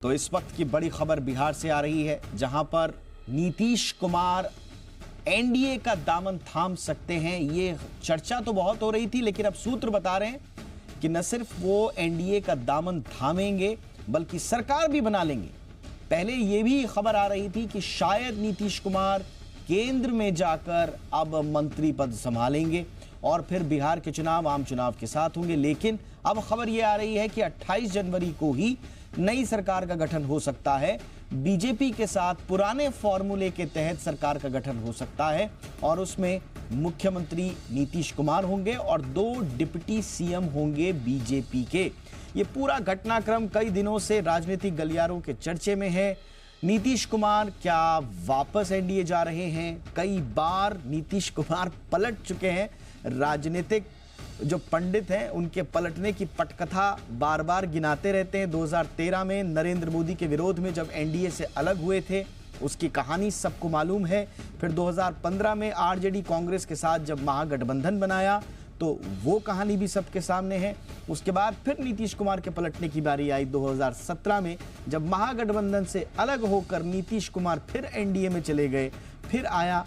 तो इस वक्त की बड़ी खबर बिहार से आ रही है, जहां पर नीतीश कुमार एनडीए का दामन थाम सकते हैं। ये चर्चा तो बहुत हो रही थी, लेकिन अब सूत्र बता रहे हैं कि न सिर्फ वो एनडीए का दामन थामेंगे बल्कि सरकार भी बना लेंगे। पहले ये भी खबर आ रही थी कि शायद नीतीश कुमार केंद्र में जाकर अब मंत्री पद संभालेंगे और फिर बिहार के चुनाव आम चुनाव के साथ होंगे। लेकिन अब खबर यह आ रही है कि 28 जनवरी को ही नई सरकार का गठन हो सकता है। बीजेपी के साथ पुराने फॉर्मूले के तहत सरकार का गठन हो सकता है और उसमें मुख्यमंत्री नीतीश कुमार होंगे और 2 डिप्टी सीएम होंगे बीजेपी के। ये पूरा घटनाक्रम कई दिनों से राजनीतिक गलियारों के चर्चे में है। नीतीश कुमार क्या वापस एनडीए जा रहे हैं? कई बार नीतीश कुमार पलट चुके हैं। राजनीतिक जो पंडित हैं उनके पलटने की पटकथा बार बार गिनाते रहते हैं। 2013 में नरेंद्र मोदी के विरोध में जब एनडीए से अलग हुए थे, उसकी कहानी सबको मालूम है। फिर 2015 में आरजेडी कांग्रेस के साथ जब महागठबंधन बनाया तो वो कहानी भी सबके सामने है। उसके बाद फिर नीतीश कुमार के पलटने की बारी आई 2017 में, जब महागठबंधन से अलग होकर नीतीश कुमार फिर एनडीए में चले गए। फिर आया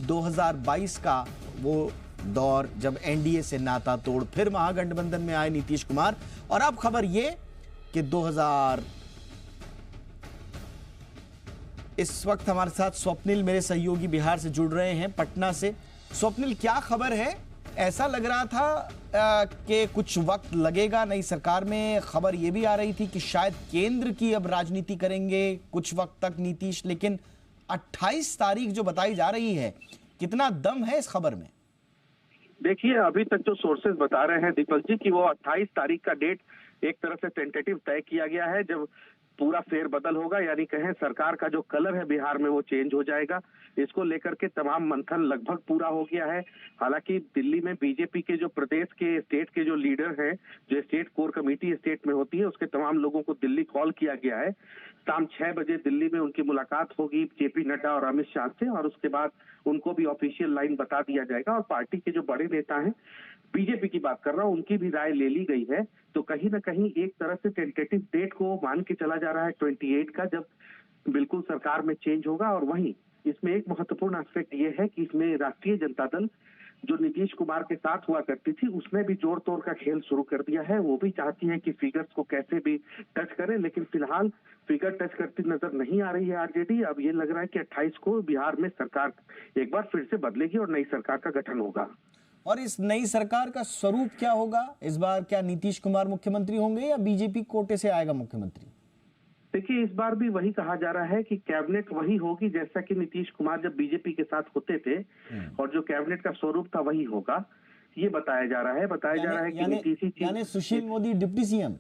2022 का वो दौर जब एनडीए से नाता तोड़ फिर महागठबंधन में आए नीतीश कुमार। और अब खबर ये कि इस वक्त हमारे साथ स्वप्निल मेरे सहयोगी बिहार से जुड़ रहे हैं, पटना से। स्वप्निल, क्या खबर है? ऐसा लग रहा था कि कुछ वक्त लगेगा नई सरकार में। खबर यह भी आ रही थी कि शायद केंद्र की अब राजनीति करेंगे कुछ वक्त तक नीतीश, लेकिन 28 तारीख जो बताई जा रही है, कितना दम है इस खबर में? देखिए, अभी तक जो सोर्सेज बता रहे हैं दीपक जी कि वो 28 तारीख का डेट एक तरह से टेंटेटिव तय किया गया है, जब पूरा फेरबदल होगा, यानी कहें सरकार का जो कलर है बिहार में वो चेंज हो जाएगा। इसको लेकर के तमाम मंथन लगभग पूरा हो गया है। हालांकि दिल्ली में बीजेपी के जो प्रदेश के स्टेट के जो लीडर हैं, जो स्टेट कोर कमेटी स्टेट में होती है, उसके तमाम लोगों को दिल्ली कॉल किया गया है। शाम 6 बजे दिल्ली में उनकी मुलाकात होगी जेपी नड्डा और अमित शाह से, और उसके बाद उनको भी ऑफिशियल लाइन बता दिया जाएगा। और पार्टी के जो बड़े नेता हैं, बीजेपी की बात कर रहा हूं, उनकी भी राय ले ली गई है। तो कहीं ना कहीं एक तरह से टेंटेटिव डेट को मान के चला जा रहा है 28 का, जब बिल्कुल सरकार में चेंज होगा। और वहीं इसमें एक महत्वपूर्ण एस्पेक्ट ये है कि इसमें राष्ट्रीय जनता दल जो नीतीश कुमार के साथ हुआ करती थी, उसने भी जोड़ तोड़ का खेल शुरू कर दिया है। वो भी चाहती है कि फिगर्स को कैसे भी टच करे, लेकिन फिलहाल फिगर टच करती नजर नहीं आ रही है आरजेडी। अब ये लग रहा है कि 28 को बिहार में सरकार एक बार फिर से बदलेगी और नई सरकार का गठन होगा। और इस नई सरकार का स्वरूप क्या होगा इस बार? क्या नीतीश कुमार मुख्यमंत्री होंगे या बीजेपी कोटे से आएगा मुख्यमंत्री? देखिए, इस बार भी वही कहा जा रहा है कि कैबिनेट वही होगी जैसा कि नीतीश कुमार जब बीजेपी के साथ होते थे, और जो कैबिनेट का स्वरूप था वही होगा, ये बताया जा रहा है कि नीतीश यानी सुशील मोदी डिप्टी सीएम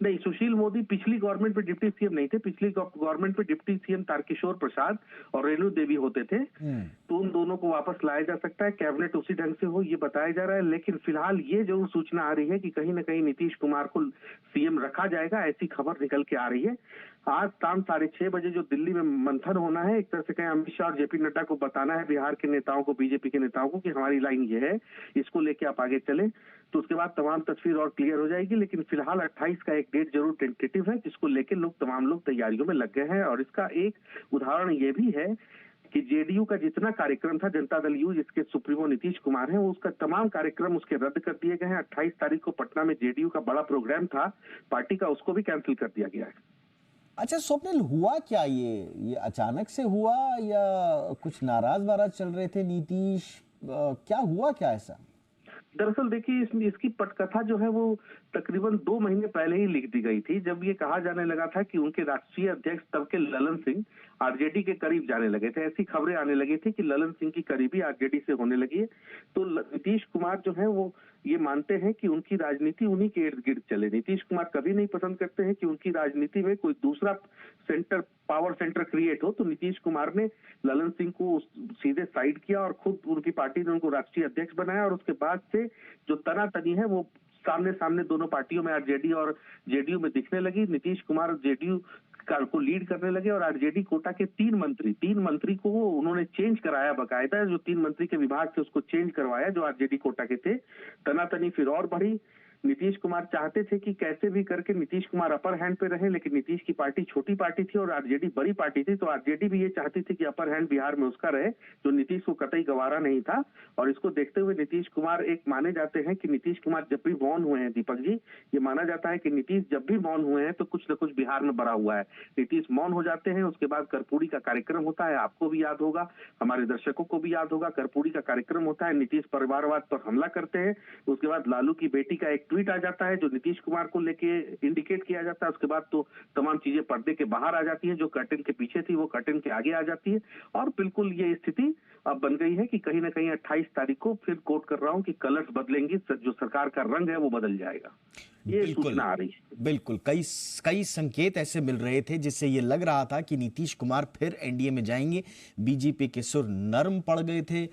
नहीं, सुशील मोदी पिछली गवर्नमेंट में डिप्टी सीएम नहीं थे। पिछली गवर्नमेंट में डिप्टी सीएम तारकिशोर प्रसाद और रेणु देवी होते थे। तो उन दोनों को वापस लाया जा सकता है, कैबिनेट उसी ढंग से हो, ये बताया जा रहा है। लेकिन फिलहाल ये जो सूचना आ रही है कि कहीं ना कहीं नीतीश कुमार को सीएम रखा जाएगा, ऐसी खबर निकल के आ रही है। आज शाम 6:30 बजे जो दिल्ली में मंथन होना है, एक तरह से कहें अमित शाह और जेपी नड्डा को बताना है बिहार के नेताओं को, बीजेपी के नेताओं को, कि हमारी लाइन ये है, इसको लेके आप आगे चलें। तो उसके बाद तमाम तस्वीर और क्लियर हो जाएगी। लेकिन फिलहाल 28 का एक डेट जरूर टेंटेटिव है, जिसको लेकर तमाम लोग तैयारियों में लग गए हैं। और इसका एक उदाहरण ये भी है कि जेडीयू का जितना कार्यक्रम था, जनता दल यू जिसके सुप्रीमो नीतीश कुमार हैं, उसका तमाम कार्यक्रम उसके रद्द कर दिए गए हैं। 28 तारीख को पटना में जेडीयू का बड़ा प्रोग्राम था पार्टी का, उसको भी कैंसिल कर दिया गया है। अच्छा स्वप्निल, हुआ क्या? ये अचानक से हुआ या कुछ नाराज वाराज चल रहे थे नीतीश? क्या हुआ, क्या ऐसा? दरअसल देखिए, इसकी पटकथा जो है वो तकरीबन 2 महीने पहले ही लिख दी गई थी, जब ये कहा जाने लगा था कि उनके राष्ट्रीय अध्यक्ष तब के ललन सिंह आरजेडी के करीब जाने लगे थे। ऐसी खबरें आने लगी थी कि ललन सिंह की करीबी आरजेडी से होने लगी है। तो नीतीश कुमार जो है वो ये मानते हैं कि उनकी राजनीति उन्हीं के इर्द गिर्द चले। नीतीश कुमार कभी नहीं पसंद करते हैं कि उनकी राजनीति में कोई दूसरा पावर सेंटर क्रिएट हो। तो नीतीश कुमार ने ललन सिंह को सीधे साइड किया और खुद उनकी पार्टी ने उनको राष्ट्रीय अध्यक्ष बनाया। और उसके बाद से जो तनातनी है वो सामने सामने दोनों पार्टियों में, आरजेडी और जेडीयू में, दिखने लगी। नीतीश कुमार जेडीयू को लीड करने लगे और आरजेडी कोटा के 3 मंत्री को उन्होंने चेंज कराया बकायदा। जो 3 मंत्री के विभाग थे उसको चेंज करवाया जो आरजेडी कोटा के थे। तनातनी फिर और बढ़ी। नीतीश कुमार चाहते थे कि कैसे भी करके नीतीश कुमार अपर हैंड पे रहे, लेकिन नीतीश की पार्टी छोटी पार्टी थी और आरजेडी बड़ी पार्टी थी, तो आरजेडी भी ये चाहती थी कि अपर हैंड बिहार में उसका रहे, जो नीतीश को कतई गवारा नहीं था। और इसको देखते हुए नीतीश कुमार एक माने जाते हैं कि नीतीश कुमार जब भी मौन हुए हैं, दीपक जी, ये माना जाता है कि नीतीश जब भी मौन हुए हैं तो कुछ न कुछ बिहार में बड़ा हुआ है। नीतीश मौन हो जाते हैं, उसके बाद कर्पूरी का कार्यक्रम होता है, आपको भी याद होगा, हमारे दर्शकों को भी याद होगा, कर्पूरी का कार्यक्रम होता है, नीतीश परिवारवाद पर हमला करते हैं, उसके बाद लालू की बेटी का एक ट्वीट आ जाता है जो नीतीश कुमार को लेके इंडिकेट किया जाता है, उसके बाद तो तमाम चीजें पर्दे के बाहर आ जाती हैं, जो कर्टन के पीछे थी वो कर्टन के आगे आ जाती है। और बिल्कुल ये स्थिति अब बन गई है कि कहीं ना कहीं 28 तारीख को, फिर कोट कर रहा हूं, कि कलर्स बदलेंगी, जो सरकार का रंग है वो बदल जाएगा, ये सूचना आ रही है। बिल्कुल, कई संकेत ऐसे मिल रहे थे जिससे ये लग रहा था कि नीतीश कुमार फिर एनडीए में जाएंगे। बीजेपी के सुर नरम पड़ गए थे।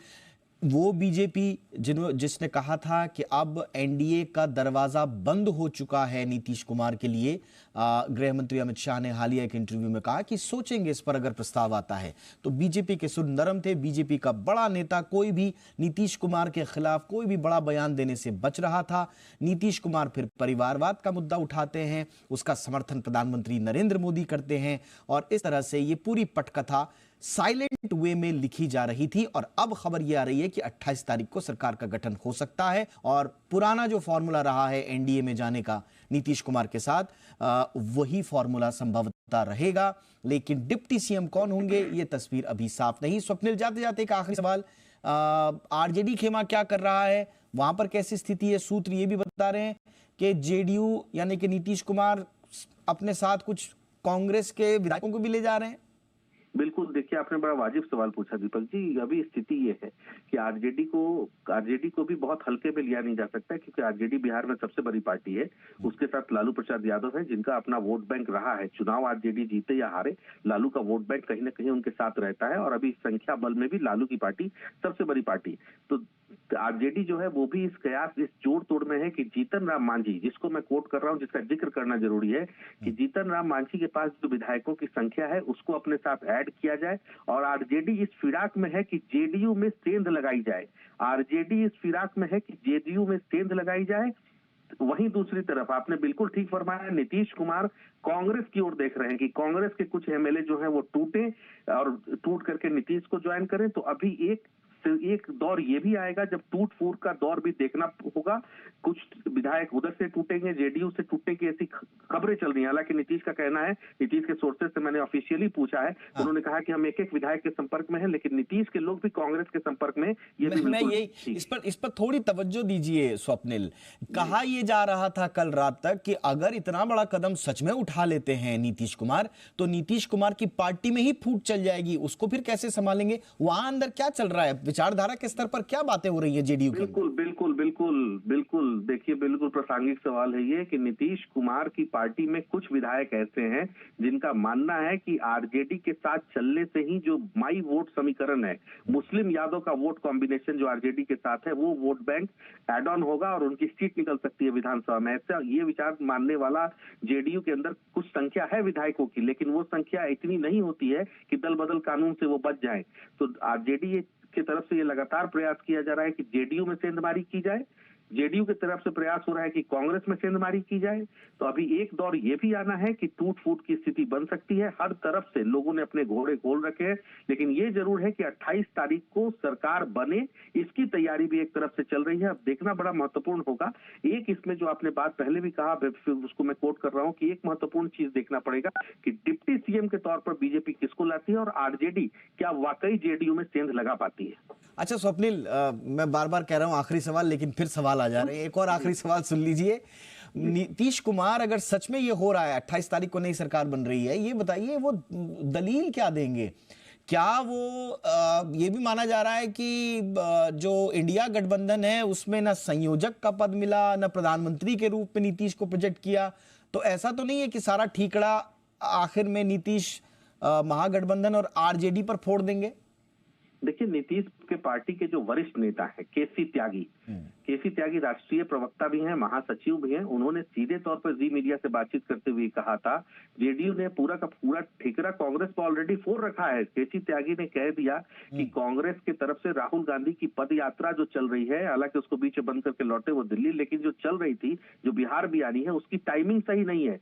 वो बीजेपी जिसने कहा था कि अब एनडीए का दरवाजा बंद हो चुका है नीतीश कुमार के लिए। गृह मंत्री अमित शाह ने हालिया एक इंटरव्यू में कहा कि सोचेंगे इस पर अगर प्रस्ताव आता है। तो बीजेपी के सुर नरम थे। बीजेपी का बड़ा नेता कोई भी नीतीश कुमार के खिलाफ कोई भी बड़ा बयान देने से बच रहा था। नीतीश कुमार फिर परिवारवाद का मुद्दा उठाते हैं, उसका समर्थन प्रधानमंत्री नरेंद्र मोदी करते हैं, और इस तरह से ये पूरी पटकथा साइलेंट वे में लिखी जा रही थी। और अब खबर यह आ रही है कि 28 तारीख को सरकार का गठन हो सकता है और पुराना जो फॉर्मूला रहा है एनडीए में जाने का नीतीश कुमार के साथ, वही फॉर्मूला संभवतः रहेगा। लेकिन डिप्टी सीएम कौन होंगे ये तस्वीर अभी साफ नहीं। स्वप्निल, जाते जाते एक आखिरी सवाल, आरजेडी खेमा क्या कर रहा है, वहां पर कैसी स्थिति है? सूत्र ये भी बता रहे हैं कि जेडीयू यानी कि नीतीश कुमार अपने साथ कुछ कांग्रेस के विधायकों को भी ले जा रहे हैं। बिल्कुल, देखिए आपने बड़ा वाजिब सवाल पूछा दीपक जी। अभी स्थिति ये है कि आरजेडी को भी बहुत हल्के में लिया नहीं जा सकता, क्योंकि आरजेडी बिहार में सबसे बड़ी पार्टी है। उसके साथ लालू प्रसाद यादव है, जिनका अपना वोट बैंक रहा है। चुनाव आरजेडी जीते या हारे, लालू का वोट बैंक कहीं ना कहीं उनके साथ रहता है, और अभी संख्या बल में भी लालू की पार्टी सबसे बड़ी पार्टी। तो आरजेडी जो है वो भी इस कयास, इस जोड़ तोड़ में है कि जीतन राम मांझी, जिसको मैं कोट कर रहा हूं, जिसका जिक्र करना जरूरी है, कि जीतन राम मांझी के पास जो विधायकों की संख्या है उसको अपने साथ ऐड किया जाए। और आरजेडी इस फिराक में है कि जेडीयू में सेंध लगाई जाए। आरजेडी इस फिराक में है कि जेडीयू में सेंध लगाई जाए। वहीं दूसरी तरफ आपने बिल्कुल ठीक फरमाया, नीतीश कुमार कांग्रेस की ओर देख रहे हैं कि कांग्रेस के कुछ एमएलए जो हैं वो टूटे और टूट करके नीतीश को ज्वाइन करें। तो अभी एक दौर ये भी आएगा जब टूट फूट का दौर भी देखना होगा। कुछ विधायक उधर से टूटेंगे, जेडीयू से टूटेंगे, ऐसी खबरें चल रही हैं। हालांकि नीतीश का कहना है, नीतीश के सोर्सेज से मैंने ऑफिशियली पूछा है, उन्होंने कहा कि हम एक एक विधायक के संपर्क में हैं, लेकिन नीतीश के लोग भी कांग्रेस के संपर्क में। इस पर थोड़ी तवज्जो दीजिए स्वप्निल। कहा यह जा रहा था कल रात तक कि अगर इतना बड़ा कदम सच में उठा लेते हैं नीतीश कुमार, तो नीतीश कुमार की पार्टी में ही फूट चल जाएगी, उसको फिर कैसे संभालेंगे? वहां अंदर क्या चल रहा है, विचारधारा के स्तर पर क्या बातें हो रही है जेडीयू की? बिल्कुल देखिए, बिल्कुल प्रासंगिक सवाल है ये कि नीतीश कुमार की पार्टी में कुछ विधायक ऐसे हैं जिनका मानना है कि आरजेडी के साथ चलने से ही जो माई वोट समीकरण है, मुस्लिम यादव का वोट कॉम्बिनेशन जो आरजेडी के साथ है, वो वोट बैंक एड ऑन होगा और उनकी सीट निकल सकती है विधानसभा में। ऐसा ये विचार मानने वाला जेडीयू के अंदर कुछ संख्या है विधायकों की, लेकिन वो संख्या इतनी नहीं होती है कि दल बदल कानून से वो बच जाए। तो आरजेडी की तरफ से ये लगातार प्रयास किया जा रहा है कि जेडीयू में सेंधमारी की जाए, जेडीयू की तरफ से प्रयास हो रहा है कि कांग्रेस में सेंधमारी की जाए। तो अभी एक दौर ये भी आना है कि टूट फूट की स्थिति बन सकती है। हर तरफ से लोगों ने अपने घोड़े खोल रखे हैं, लेकिन ये जरूर है कि 28 तारीख को सरकार बने, इसकी तैयारी भी एक तरफ से चल रही है। अब देखना बड़ा महत्वपूर्ण होगा। एक इसमें जो आपने बात पहले भी कहा, उसको मैं कोट कर रहा हूं कि एक महत्वपूर्ण चीज देखना पड़ेगा कि डिप्टी सीएम के तौर पर बीजेपी किसको लाती है और आरजेडी क्या वाकई जेडीयू में सेंध लगा पाती है। अच्छा स्वप्निल, मैं बार बार कह रहा हूं आखिरी सवाल, लेकिन फिर सवाल आ जा रहे हैं। एक और आखिरी सवाल सुन लीजिए। नीतीश कुमार, अगर सच में ये हो रहा है 28 तारीख को नई सरकार बन रही है, ये बताइए वो दलील क्या देंगे? क्या वो ये भी माना जा रहा है कि जो इंडिया गठबंधन है उसमें ना संयोजक का पद मिला, ना प्रधानमंत्री के रूप में नीतीश को प्रोजेक्ट किया, तो ऐसा तो नहीं है कि सारा ठीकड़ा आखिर में नीतीश महागठबंधन और आरजेडी पर फोड़ देंगे? देखिए, नीतीश के पार्टी के जो वरिष्ठ नेता हैं केसी त्यागी राष्ट्रीय प्रवक्ता भी हैं, महासचिव भी हैं। उन्होंने सीधे तौर पर जी मीडिया से बातचीत करते हुए कहा था, जेडीयू ने पूरा का पूरा ठिकरा कांग्रेस पर ऑलरेडी फोड़ रखा है। केसी त्यागी ने कह दिया कि कांग्रेस की तरफ से राहुल गांधी की पद यात्रा जो चल रही है, हालांकि उसको बीच में बंद करके लौटे वो दिल्ली, लेकिन जो चल रही थी, जो बिहार भी आनी है, उसकी टाइमिंग सही नहीं है।